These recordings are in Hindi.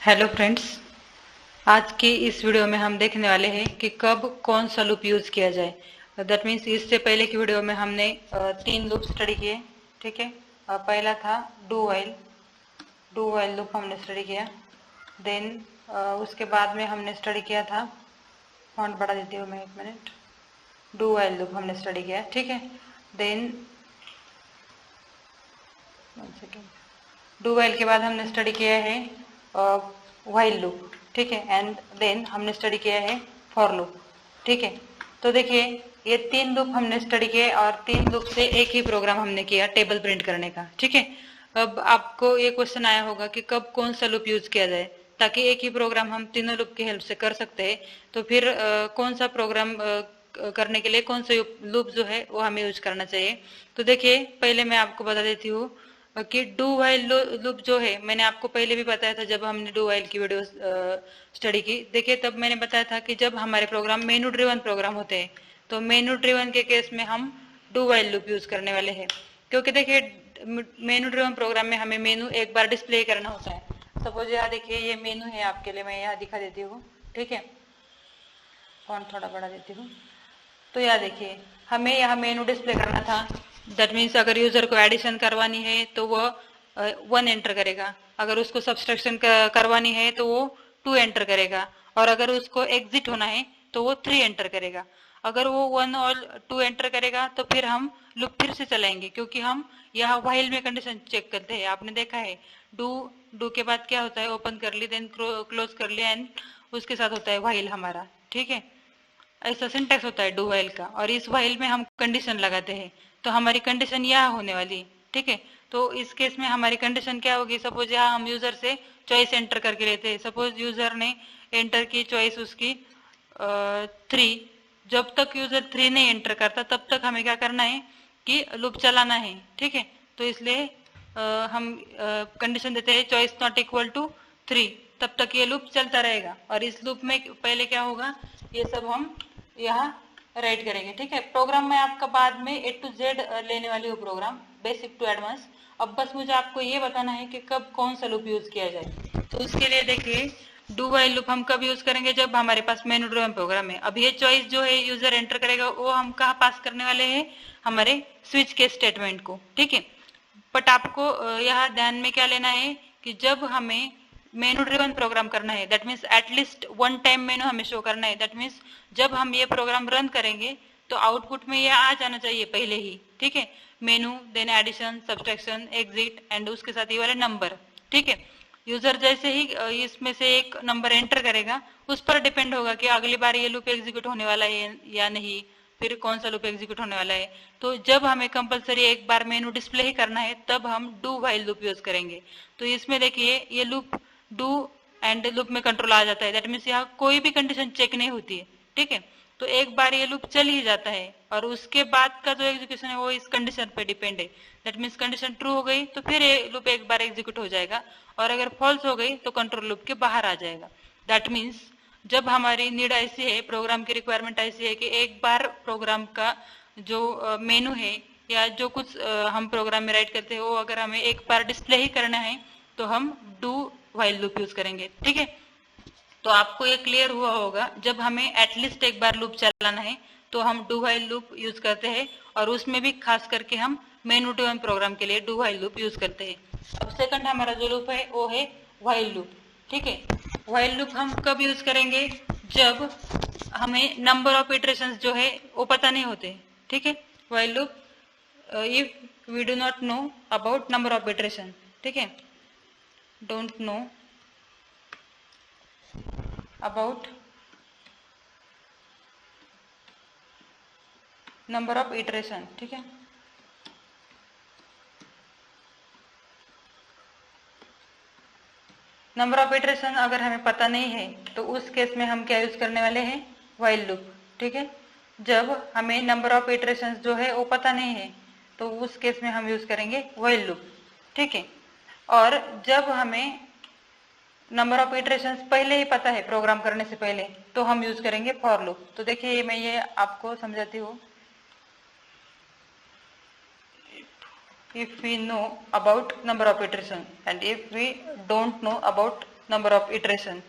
हेलो फ्रेंड्स, आज की इस वीडियो में हम देखने वाले हैं कि कब कौन सा लूप यूज किया जाए। दैट मीन्स इससे पहले की वीडियो में हमने 3 लूप स्टडी किए। ठीक है। पहला था डू वाइल लूप हमने स्टडी किया। देन उसके बाद में हमने स्टडी किया था, फॉन्ट बढ़ा देती हूँ मैं 1 मिनट। डू वाइल लूप हमने स्टडी किया। ठीक है। देन 1 सेकेंड, डू वाइल के बाद हमने स्टडी किया है व्हाइल लूप। ठीक है। एंड देन हमने स्टडी किया है फॉर लूप। ठीक है। तो देखिए, ये 3 लूप हमने स्टडी किए और 3 लूप से एक ही प्रोग्राम हमने किया टेबल प्रिंट करने का। ठीक है। अब आपको ये क्वेश्चन आया होगा कि कब कौन सा लूप यूज किया जाए, ताकि एक ही प्रोग्राम हम तीनों लूप की हेल्प से कर सकते हैं। तो फिर कौन सा प्रोग्राम करने के लिए कौन सा लूप जो है वो हमें यूज करना चाहिए। तो देखिए, पहले मैं आपको बता देती हूँ कि डू वाइल लूप जो है, मैंने आपको पहले भी बताया था जब हमने डू वाइल की वीडियो स्टडी की। देखिए, तब मैंने बताया था कि जब हमारे प्रोग्राम मेनू ड्रिवन प्रोग्राम होते हैं, तो मेनू ड्रिवन के केस में हम डू वाइल लूप यूज करने वाले हैं। क्योंकि देखिए, मेनू ड्रिवन प्रोग्राम में हमें मेनू एक बार डिस्प्ले करना होता है। सपोज यहाँ देखिए, ये मेनू है आपके लिए, मैं यहाँ दिखा देती हूँ। ठीक है। फॉन्ट थोड़ा बढ़ा देती हूँ। तो यहाँ देखिए, हमें यहाँ मेनू डिस्प्ले करना था। दैट मीन्स अगर यूजर को एडिशन करवानी है तो वो 1 एंटर करेगा, अगर उसको सब्सट्रैक्शन करवानी है तो वो 2 एंटर करेगा, और अगर उसको एग्जिट होना है तो वो 3 एंटर करेगा। अगर वो 1 और 2 एंटर करेगा तो फिर हम लूप फिर से चलाएंगे, क्योंकि हम यहाँ व्हाइल में कंडीशन चेक करते हैं। आपने देखा है, डू डू के बाद क्या होता है, ओपन कर ली, देन क्लोज कर लिया, एंड उसके साथ होता है व्हाइल हमारा। ठीक है। ऐसा सिंटेक्स होता है डू वाइल का, और इस वाइल में हम कंडीशन लगाते हैं। तो हमारी कंडीशन यह होने वाली। ठीक है। तो इस केस में हमारी कंडीशन क्या होगी, सपोज यहाँ हम यूजर से चॉइस एंटर करके लेते हैं। सपोज यूजर ने एंटर की चॉइस उसकी 3। जब तक यूजर 3 नहीं एंटर करता तब तक हमें क्या करना है कि लूप चलाना है। ठीक है। तो इसलिए हम कंडीशन देते हैं चॉइस नॉट इक्वल टू 3, तब तक ये लूप चलता रहेगा। और इस लूप में पहले क्या होगा, ये सब हम यहाँ राइट करेंगे। ठीक है। प्रोग्राम में आपका बाद में A to Z लेने वाली हूँ, प्रोग्राम बेसिक टू एडवांस। अब बस मुझे आपको ये बताना है कि कब कौन सा लूप यूज किया जाए। तो उसके लिए देखिए, डू वाइल लूप हम कब यूज करेंगे, जब हमारे पास मेनू ड्रिवन प्रोग्राम है। अब ये चॉइस जो है यूजर एंटर करेगा, वो हम कहाँ पास करने वाले हैं, हमारे स्विच के स्टेटमेंट को। ठीक है। बट आपको यहाँ ध्यान में क्या लेना है कि जब हमें मेनू ड्रिवन प्रोग्राम करना है, दैट मीन्स एटलीस्ट 1 टाइम मेनू हमें शो करना है। दैट मीन्स जब हम ये प्रोग्राम रन करेंगे तो आउटपुट में ये आ जाना चाहिए पहले ही। ठीक है। Menu, then addition, subtraction, exit, and उसके साथ ये वाले नंबर। ठीक है। यूजर जैसे ही इसमें से एक नंबर एंटर करेगा, उस पर डिपेंड होगा कि अगली बार ये लूप एग्जीक्यूट होने वाला है या नहीं, फिर कौन सा लूप एग्जीक्यूट होने वाला है। तो जब हमें कंपलसरी एक बार मेनू डिस्प्ले ही करना है, तब हम डू वाइल लूप यूज करेंगे। तो इसमें देखिए, ये लूप डू एंड लूप में कंट्रोल आ जाता है। दैट मीन्स यहाँ कोई भी कंडीशन चेक नहीं होती है। ठीक है। तो एक बार ये लूप चल ही जाता है, और उसके बाद का जो एग्जीक्यूशन है वो इस कंडीशन पे डिपेंड है। दैट मीन्स कंडीशन ट्रू हो गई तो फिर ये लूप एक बार एग्जीक्यूट हो जाएगा, और अगर फॉल्स हो गई तो कंट्रोल लूप के बाहर आ जाएगा। दैट मीन्स जब हमारी नीड ऐसी है, प्रोग्राम की रिक्वायरमेंट ऐसी है कि एक बार प्रोग्राम का जो मेनू है या जो कुछ हम प्रोग्राम में राइट करते हैं, वो अगर हमें एक बार डिस्प्ले ही करना है तो हम डू वाइल लूप यूज करेंगे। ठीक है। तो आपको ये क्लियर हुआ होगा, जब हमें एटलीस्ट एक बार लूप चलाना है तो हम डू वाइल लूप यूज करते हैं, और उसमें भी खास करके हम मेनू ड्रिवन प्रोग्राम के लिए डू वाइल लूप यूज करते हैं। अब सेकंड हमारा जो लूप है वो है व्हाइल लूप। ठीक है। व्हाइल लूप हम कब यूज करेंगे, जब हमें नंबर ऑफ इटरेशंस जो है वो पता नहीं होते। ठीक है। While loop if we do not know about number of iteration. ठीक है। Don't know about number of iteration. ठीक है। नंबर ऑफ इटरेशन अगर हमें पता नहीं है तो उस केस में हम क्या यूज करने वाले हैं, व्हाइल लूप। ठीक है। जब हमें नंबर ऑफ इटरेशन जो है वो पता नहीं है तो उस केस में हम यूज करेंगे व्हाइल लूप। ठीक है। और जब हमें नंबर ऑफ इटरेशंस पहले ही पता है प्रोग्राम करने से पहले, तो हम यूज करेंगे फॉर लूप। तो देखिए, मैं ये आपको समझाती हूँ। if we know about number of iteration and if we don't know about number of iteration.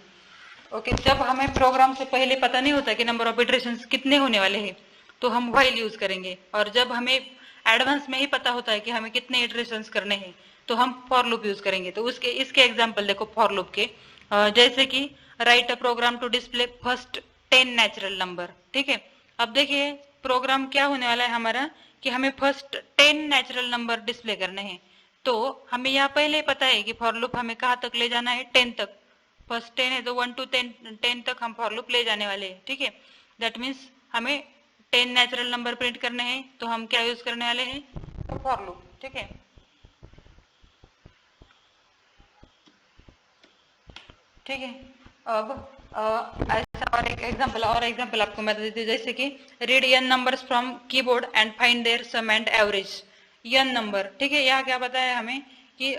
Okay, जब हमें प्रोग्राम से पहले पता नहीं होता कि नंबर ऑफ इटरेशन कितने होने वाले हैं तो हम व्हाइल यूज करेंगे, और जब हमें एडवांस में ही पता होता है कि हमें कितने इटरेशन करने हैं तो हम फॉर लूप यूज करेंगे। तो उसके इसके एग्जाम्पल देखो फॉर लूप के, जैसे कि write a program to display first 10 natural number. ठीक है, अब देखिए प्रोग्राम क्या होने वाला है हमारा कि हमें फर्स्ट 10 नेचुरल नंबर डिस्प्ले करने हैं। तो हमें यहाँ पहले पता है कि फॉर लूप हमें कहाँ तक ले जाना है, 10 तक। फर्स्ट 10 है तो 1 to 10 तक हम फॉर लूप ले जाने वाले हैं। ठीक है, दैट मीन्स हमें 10 नेचुरल नंबर प्रिंट करने हैं तो हम क्या यूज करने वाले हैं, तो फॉर लूप। ठीक है, ठीक है। अब ऐसा और एग्जांपल आपको मैं देती हूँ, जैसे कि read n numbers from keyboard and find their sum and average. n number, ठीक है, यहाँ क्या पता है हमें कि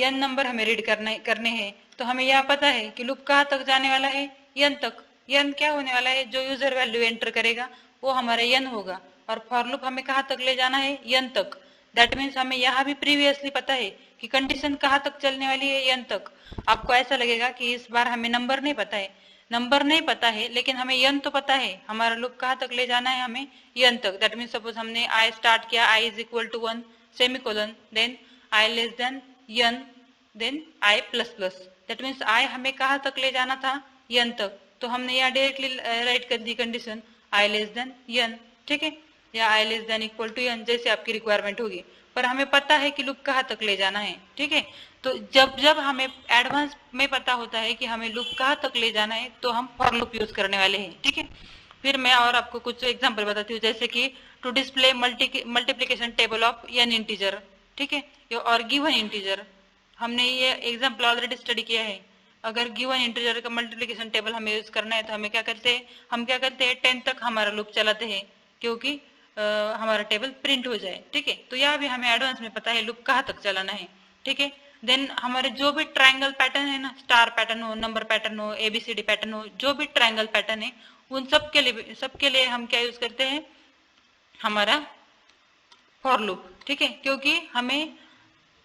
n नंबर हमें रीड करने हैं, तो हमें यह पता है कि लूप कहाँ तक जाने वाला है, n तक। n क्या होने वाला है, जो यूजर वैल्यू एंटर करेगा वो हमारा n होगा, और फॉर लूप हमें कहाँ तक ले जाना है, n तक। दैट मीन्स हमें यहाँ भी प्रीवियसली पता है कि कंडीशन कहाँ तक चलने वाली है, n तक। आपको ऐसा लगेगा कि इस बार हमें नंबर नहीं पता है, नंबर नहीं पता है लेकिन हमें n तो पता है, हमारा लूप कहाँ तक ले जाना है, हमें n तक। दैट मीन्स सपोज हमने i स्टार्ट किया, i is equal to 1 semicolon, then i less than n, then i plus plus. That means i हमें कहाँ तक ले जाना था, n तक। तो हमने यहाँ डायरेक्टली राइट कर दी condition i less than n। ठीक है, या i less than equal to n, जैसे आपकी रिक्वायरमेंट होगी, पर हमें पता है कि लूप कहाँ तक ले जाना है। ठीक है, तो जब जब हमें एडवांस में पता होता है कि हमें लूप कहाँ तक ले जाना है तो हम फॉर लूप यूज करने वाले हैं। ठीक है, फिर मैं और आपको कुछ एग्जांपल बताती हूँ, जैसे कि to display multiplication table of n integer. ठीक है, और गिवन इंटीजर, हमने ये एग्जाम्पल ऑलरेडी स्टडी किया है। अगर गिवन इंटीजर का मल्टीप्लीकेशन टेबल हमें यूज करना है तो हमें क्या करते हैं, हम क्या करते हैं 10 तक हमारा लूप चलाते हैं, क्योंकि हमारा टेबल प्रिंट हो जाए। ठीक है, तो यह भी हमें एडवांस में पता है लूप कहाँ तक चलाना है। ठीक है, देन हमारे जो भी ट्रायंगल पैटर्न है ना, स्टार पैटर्न हो, नंबर पैटर्न हो, एबीसीडी पैटर्न हो, जो भी ट्रायंगल पैटर्न है उन सबके लिए हम क्या यूज करते हैं, हमारा फॉर लूप। ठीक है, क्योंकि हमें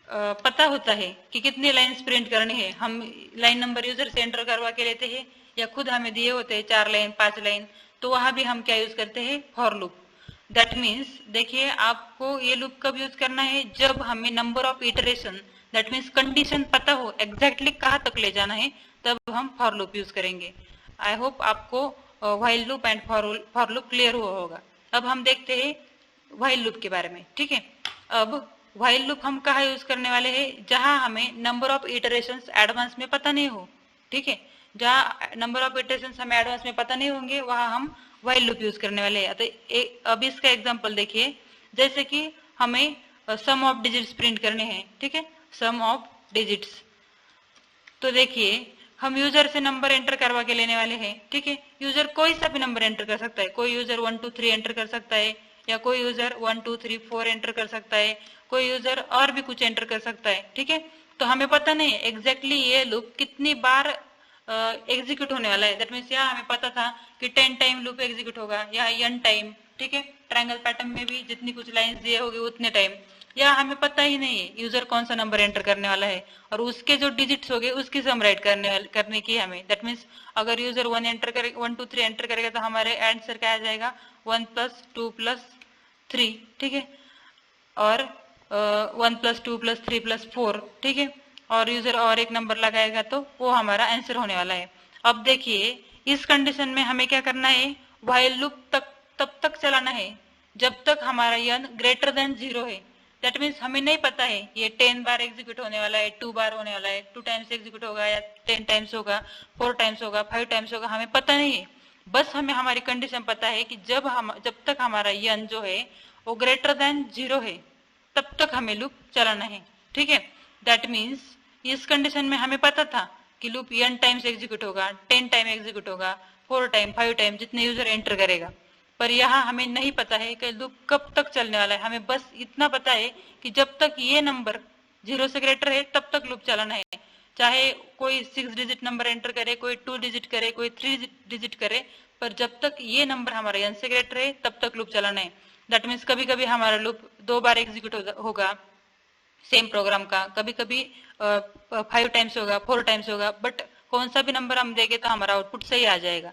पता होता है कि कितनी लाइंस प्रिंट करनी है। हम लाइन नंबर यूजर से एंटर करवा के लेते हैं, या खुद हमें दिए होते हैं 4 लाइन 5 लाइन, तो वहां भी हम क्या यूज करते हैं, फॉर लूप। दैट मीन्स देखिए आपको ये लूप कब यूज करना है, जब हमें number of iteration, that means condition पता हो एग्जैक्टली कहाँ तक ले जाना है, तब हम फॉर लूप यूज करेंगे। आई होप आपको while loop and for loop clear हुआ होगा। अब हम देखते हैं व्हाइल लूप के बारे में। ठीक है, अब व्हाइल लूप हम कहाँ यूज करने वाले हैं, जहां हमें नंबर ऑफ इटरेशंस एडवांस में पता नहीं हो। ठीक है, जहां नंबर ऑफ इटरेशंस हमें एडवांस में पता नहीं होंगे वहां हम व्हाइल लूप यूज करने वाले हैं। तो अब इसका एग्जांपल देखिए, जैसे कि हमें सम ऑफ डिजिट्स प्रिंट करने हैं। ठीक है, सम ऑफ डिजिट्स, तो देखिए हम यूजर से नंबर एंटर करवा के लेने वाले हैं। ठीक है, यूजर कोई सा भी नंबर एंटर कर सकता है, कोई यूजर 1 2 3 एंटर कर सकता है, या कोई यूजर 1 2 3 4 एंटर कर सकता है, कोई यूजर और भी कुछ एंटर कर सकता है। ठीक है, तो हमें पता नहीं है एग्जैक्टली ये लूप कितनी बार एग्जीक्यूट होने वाला है। दैट मीन्स यहाँ हमें पता था कि 10 टाइम लूप एग्जीक्यूट होगा, या n टाइम। ठीक है, ट्रायंगल पैटर्न में भी जितनी कुछ लाइंस दिए होगी उतने टाइम, या हमें पता ही नहीं है यूजर कौन सा नंबर एंटर करने वाला है, और उसके जो डिजिट्स हो गए उसकी सम राइट करने की हमें। दैट मीन्स अगर यूजर 1 एंटर करेगा, 1 2 3 एंटर करेगा तो हमारे आंसर क्या आ जाएगा, 1 + 2 + 3। ठीक है, और 1 + 2 + 3 + 4। ठीक है, और यूजर और एक नंबर लगाएगा तो वो हमारा आंसर होने वाला है। अब देखिए इस कंडीशन में हमें क्या करना है, व्हाइल लूप तब तक चलाना है जब तक हमारा n ग्रेटर देन 0 है। दैट मीन्स हमें नहीं पता है ये 10 बार एग्जीक्यूट होने वाला है, 2 बार होने वाला है, 2 टाइम्स एग्जीक्यूट होगा, या 10 टाइम्स होगा, 4 टाइम्स होगा, 5 टाइम्स होगा, हमें पता नहीं है। बस हमें हमारी कंडीशन पता है कि जब तक हमारा n जो है वो ग्रेटर देन 0 है तब तक हमें लूप चलाना है। ठीक है, दैट मीन्स इस कंडीशन में हमें पता था कि लूप n टाइम्स एग्जीक्यूट होगा, 10 टाइम एग्जीक्यूट होगा, 4 टाइम, 5 टाइम, जितने यूजर एंटर करेगा। पर यहाँ हमें नहीं पता है कि लूप कब तक चलने वाला है। हमें बस इतना पता है कि जब तक ये नंबर 0 से ग्रेटर है तब तक लूप चलाना है। चाहे कोई 6 डिजिट नंबर एंटर करे, कोई 2 डिजिट करे, कोई 3 डिजिट करे, पर जब तक ये नंबर हमारा n से ग्रेटर है तब तक लूप चलाना है। दैट मीन्स कभी कभी हमारा लूप 2 बार एग्जीक्यूट होगा सेम प्रोग्राम का, कभी कभी 5 टाइम्स होगा, 4 टाइम्स होगा, बट कौन सा भी नंबर हम देंगे तो हमारा आउटपुट सही आ जाएगा।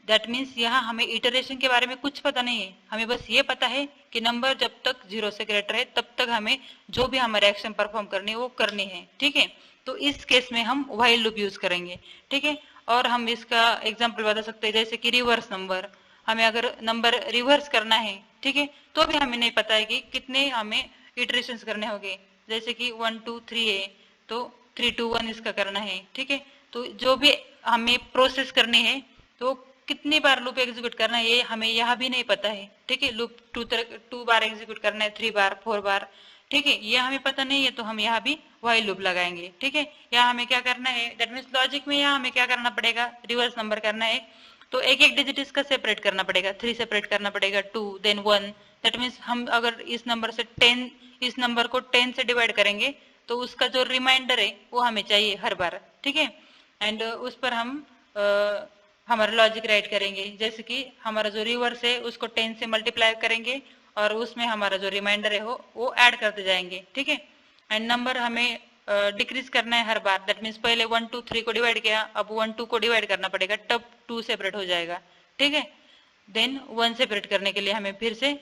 दैट मीन्स यहाँ हमें इटरेशन के बारे में कुछ पता नहीं है, हमें बस ये पता है कि नंबर जब तक 0 से ग्रेटर है तब तक हमें जो भी हमारे एक्शन परफॉर्म करनी है वो करनी है। ठीक है, तो इस केस में हम व्हाइल लूप यूज करेंगे। ठीक है, और हम इसका एग्जाम्पल बता सकते हैं, जैसे कि रिवर्स नंबर, हमें अगर नंबर रिवर्स करना है, ठीक है, तो भी हमें नहीं पता है कि कितने हमें इटरेशन करने होंगे। जैसे कि 1 2 3 है तो 3 2 1 इसका करना है। ठीक है, तो जो भी हमें प्रोसेस करनी है तो कितनी बार लूप एग्जीक्यूट करना है ये हमें यहाँ भी नहीं पता है। ठीक है, लूप 2 बार एग्जीक्यूट करना है, 3 बार 4 बार, ठीक है, ये हमें पता नहीं है, तो हम यहाँ भी व्हाइल लूप लगाएंगे। ठीक है, यहाँ हमें क्या करना है, दैट मीन्स लॉजिक में यहाँ हमें क्या करना पड़ेगा, रिवर्स नंबर करना है, तो एक एक डिजिट इसका सेपरेट करना पड़ेगा, 3 सेपरेट करना पड़ेगा, 2 देन 1। दैट मीन्स हम अगर इस नंबर से 10 इस नंबर को 10 से डिवाइड करेंगे तो उसका जो रिमाइंडर है वो हमें चाहिए हर बार। ठीक है, एंड उस पर हम हमारा लॉजिक राइट करेंगे, जैसे कि हमारा जो रिवर्स है उसको 10 से मल्टीप्लाई करेंगे और उसमें हमारा जो रिमाइंडर है वो ऐड करते जाएंगे। ठीक है, एंड नंबर हमें डिक्रीज करना है हर बार। दैट मीन्स पहले 1 2 3 को डिवाइड किया, अब 1 2 को डिवाइड करना पड़ेगा, तब 2 सेपरेट हो जाएगा। ठीक है, देन 1 सेपरेट करने के लिए हमें फिर से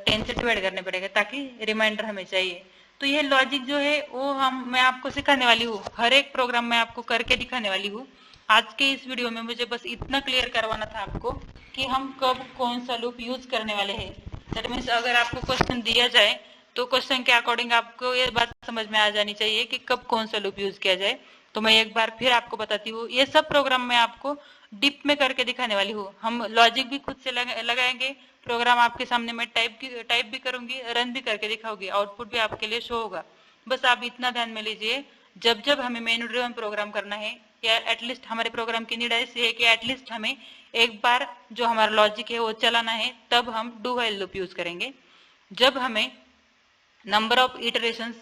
10 से डिवाइड करने पड़ेगा ताकि रिमाइंडर हमें चाहिए। तो ये लॉजिक जो है वो मैं आपको सिखाने वाली हूँ, हर एक प्रोग्राम में आपको करके दिखाने वाली हूँ। आज के इस वीडियो में मुझे बस इतना क्लियर करवाना था आपको कि हम कब कौन सा लूप यूज करने वाले हैं। दैट मीन्स अगर आपको क्वेश्चन दिया जाए तो क्वेश्चन के अकॉर्डिंग आपको ये बात समझ में आ जानी चाहिए कि कब कौन सा लूप यूज किया जाए। तो मैं एक बार फिर आपको बताती हूँ, ये सब प्रोग्राम में आपको डिप में करके दिखाने वाली हूँ। हम लॉजिक भी खुद से लगाएंगे, प्रोग्राम आपके सामने मैं टाइप भी करूंगी, रन भी करके दिखाऊंगी, आउटपुट भी आपके लिए शो होगा। बस आप इतना ध्यान में लीजिए, जब जब हमें मेनू ड्रिवन प्रोग्राम करना है, या एटलीस्ट हमारे प्रोग्राम की नीड ऐसी है कि एटलीस्ट हमें एक बार जो हमारा लॉजिक है वो चलाना है, तब हम डू व्हाइल लूप यूज करेंगे। जब हमें नंबर ऑफ इटरेशंस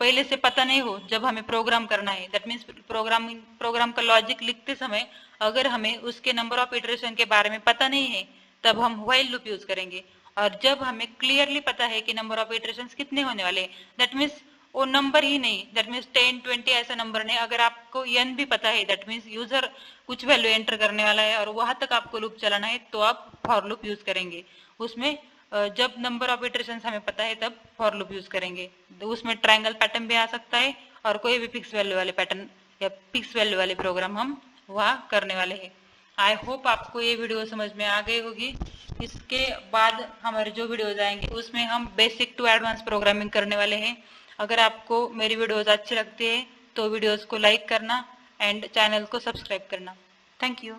पहले से पता नहीं हो, जब हमें प्रोग्राम करना है, दैट मीन्स प्रोग्राम का लॉजिक लिखते समय अगर हमें उसके नंबर ऑफ इटरेशन के बारे में पता नहीं है, तब हम व्हाइल लूप यूज करेंगे। और जब हमें क्लियरली पता है कि नंबर ऑफ इटरेशंस कितने होने वाले हैं, दैट मीन्स वो नंबर ही नहीं, दैट मीन्स 10 20 ऐसा नंबर नहीं, अगर आपको n भी पता है, दैट मीन्स यूजर कुछ वैल्यू एंटर करने वाला है और वहां तक आपको लूप चलाना है, तो आप फॉर लूप यूज करेंगे। उसमें जब नंबर ऑफ इटरेशंस हमें पता है तब फॉर लूप यूज करेंगे। तो उसमें ट्रायंगल पैटर्न भी आ सकता है और कोई भी फिक्स वैल्यू वाले पैटर्न या फिक्स वैल्यू वाले प्रोग्राम हम वहाँ करने वाले हैं। आई होप आपको ये वीडियो समझ में आ गई होगी। इसके बाद हमारे जो वीडियोज आएंगे उसमें हम बेसिक टू एडवांस प्रोग्रामिंग करने वाले हैं। अगर आपको मेरी वीडियोज अच्छी लगती है तो वीडियोज को लाइक करना एंड चैनल को सब्सक्राइब करना। Thank you.